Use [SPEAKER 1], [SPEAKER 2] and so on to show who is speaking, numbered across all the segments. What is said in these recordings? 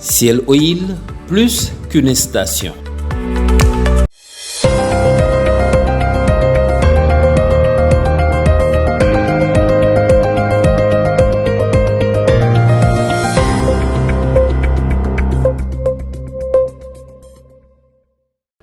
[SPEAKER 1] Ciel Oil, plus qu'une station.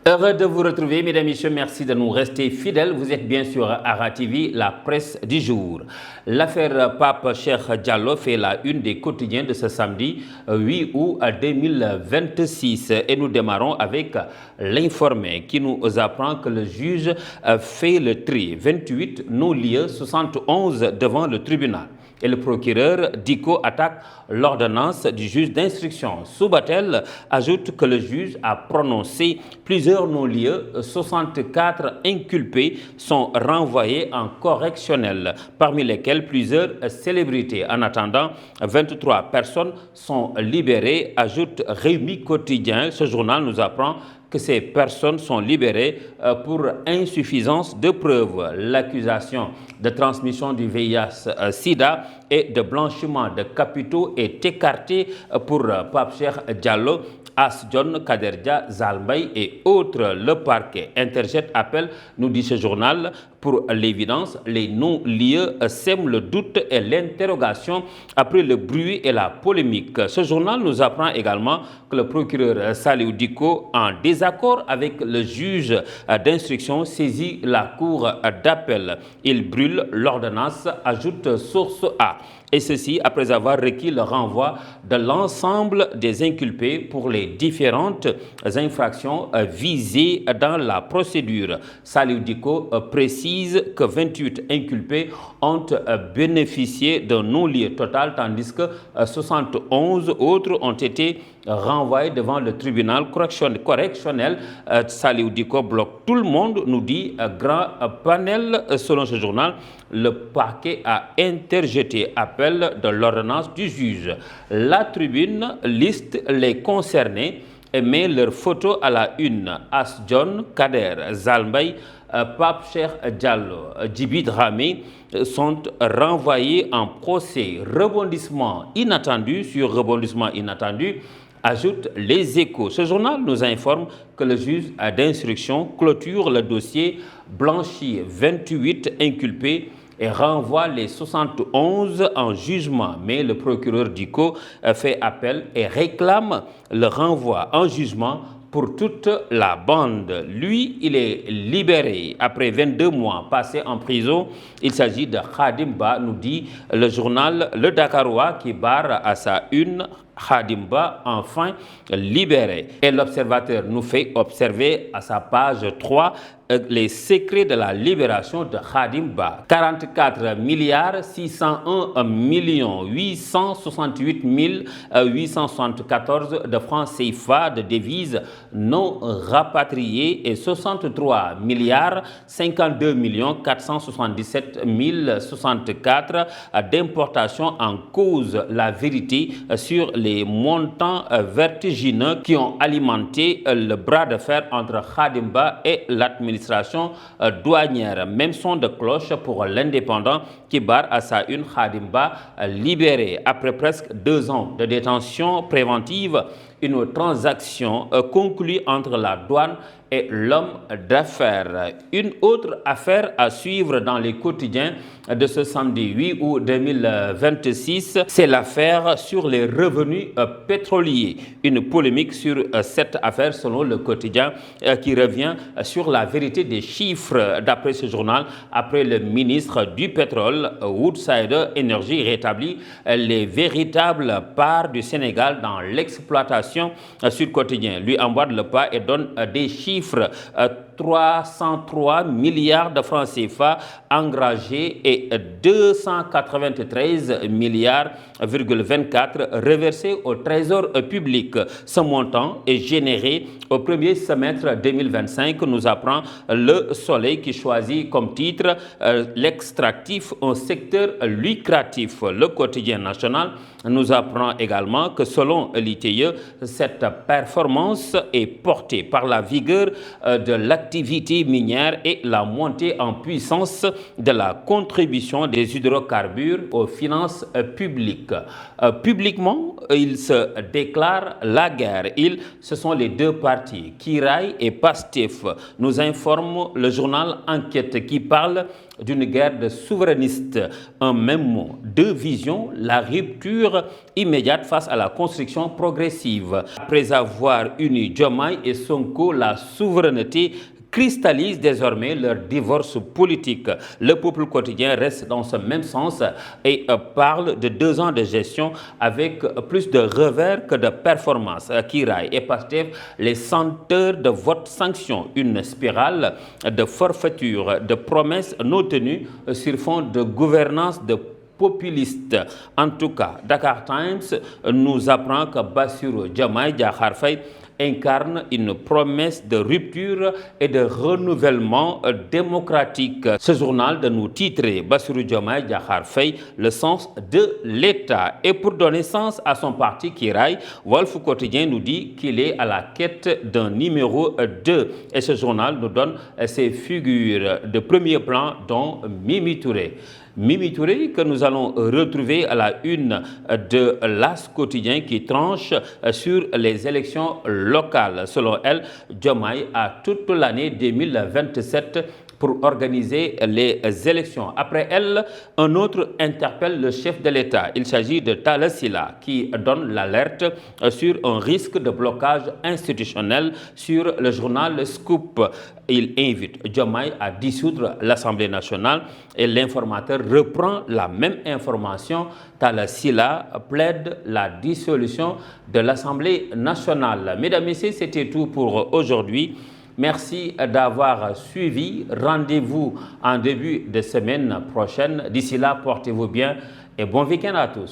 [SPEAKER 2] Heureux de vous retrouver, mesdames et messieurs, merci de nous rester fidèles. Vous êtes bien sûr à Ara TV, la presse du jour. L'affaire Pape Cheikh Diallo fait la une des quotidiens de ce samedi 8 août 2026. Et nous démarrons avec l'informé qui nous apprend que le juge fait le tri. 28 non-lieux, 71 devant le tribunal. Et le procureur Diko attaque l'ordonnance du juge d'instruction. Soubatel ajoute que le juge a prononcé plusieurs non-lieux. 64 inculpés sont renvoyés en correctionnel, parmi lesquels plusieurs célébrités. En attendant, 23 personnes sont libérées, ajoute Rémi Quotidien. Ce journal nous apprend que ces personnes sont libérées pour insuffisance de preuves. L'accusation de transmission du VIH-Sida et de blanchiment de capitaux est écartée pour Pape Cheikh Diallo, Asjon, Kaderja, Zalmay et autres. Le parquet interjette appel, nous dit ce journal. Pour l'évidence, les non-lieux sèment le doute et l'interrogation après le bruit et la polémique. Ce journal nous apprend également que le procureur Saliou Diko, en désaccord avec le juge d'instruction, saisit la cour d'appel. Il brûle l'ordonnance, ajoute Source A. Et ceci après avoir requis le renvoi de l'ensemble des inculpés pour les différentes infractions visées dans la procédure. Saliou Diko précise que 28 inculpés ont bénéficié d'un non-lieu total, tandis que 71 autres ont été renvoyés devant le tribunal correctionnel. Saliou Diko bloque tout le monde, nous dit grand panel. Selon ce journal, le parquet a interjeté appel de l'ordonnance du juge. La Tribune liste les concernés et met leur photo à la une. Asjon, Kader, Zalmay, Pape Cheikh Diallo, Djibi Dramé sont renvoyés en procès. Rebondissement inattendu sur rebondissement inattendu, ajoute Les Échos. Ce journal nous informe que le juge d'instruction clôture le dossier, blanchit 28 inculpés et renvoie les 71 en jugement. Mais le procureur Diko fait appel et réclame le renvoi en jugement pour toute la bande. Lui, il est libéré après 22 mois passés en prison. Il s'agit de Khadim Ba, nous dit le journal Le Dakarois qui barre à sa une Khadim Ba enfin libéré. Et l'Observateur nous fait observer à sa page 3 les secrets de la libération de Khadim Ba. 44 milliards 601 millions 868 874 de francs CFA de devises non rapatriées et 63 milliards 52 millions 477 064 d'importation en cause. La vérité sur les montants vertigineux qui ont alimenté le bras de fer entre Khadim Ba et l'administration douanière. Même son de cloche pour l'Indépendant qui barre à sa une Khadim Ba libéré. Après presque 2 ans de détention préventive, une transaction conclue entre la douane et l'homme d'affaires. Une autre affaire à suivre dans les quotidiens de ce samedi 8 août 2026, c'est l'affaire sur les revenus pétroliers. Une polémique sur cette affaire selon le quotidien qui revient sur la vérité des chiffres. D'après ce journal, après le ministre du pétrole, Woodside Energy rétablit les véritables parts du Sénégal dans l'exploitation. Sur quotidien lui emboîte le pas et donne des chiffres. 303 milliards de francs CFA engagés et 293 milliards 24 reversés au trésor public. Ce montant est généré au premier semestre 2025, nous apprend Le Soleil qui choisit comme titre l'extractif, un secteur lucratif. Le quotidien national nous apprend également que selon l'ITIE, cette performance est portée par la vigueur de l'activité activités minières et la montée en puissance de la contribution des hydrocarbures aux finances publiques. Publiquement, ils se déclarent la guerre. Ce sont les deux partis, Kiraay et Pastef, nous informe le journal Enquête qui parle d'une guerre de souverainistes. Un même mot, deux visions, la rupture immédiate face à la construction progressive. Après avoir uni Diomaye et Sonko, la souveraineté cristallise désormais leur divorce politique. Le Peuple quotidien reste dans ce même sens et parle de 2 ans de gestion avec plus de revers que de performances. Kiraay et Pastef, les senteurs de vote sanction, une spirale de forfaiture, de promesses non tenues sur fond de gouvernance de populiste. En tout cas, Dakar Times nous apprend que Bassirou Diomaye Diakhar Faye incarne une promesse de rupture et de renouvellement démocratique. Ce journal de nous titrer Bassirou Diomaye Diakhar Faye, le sens de l'État. Et pour donner sens à son parti Kiraay, Walf Quotidien nous dit qu'il est à la quête d'un numéro 2. Et ce journal nous donne ses figures de premier plan, dont Mimi Touré. Mimi Touré, que nous allons retrouver à la une de l'As quotidien qui tranche sur les élections locales. Selon elle, Diomaye a toute l'année 2027 pour organiser les élections. Après elle, un autre interpelle le chef de l'État. Il s'agit de Talla Sylla qui donne l'alerte sur un risque de blocage institutionnel sur le journal Scoop. Il invite Diomaye à dissoudre l'Assemblée nationale et l'informateur reprend la même information. Talla Sylla plaide la dissolution de l'Assemblée nationale. Mesdames, Messieurs, c'était tout pour aujourd'hui. Merci d'avoir suivi. Rendez-vous en début de semaine prochaine. D'ici là, portez-vous bien et bon week-end à tous.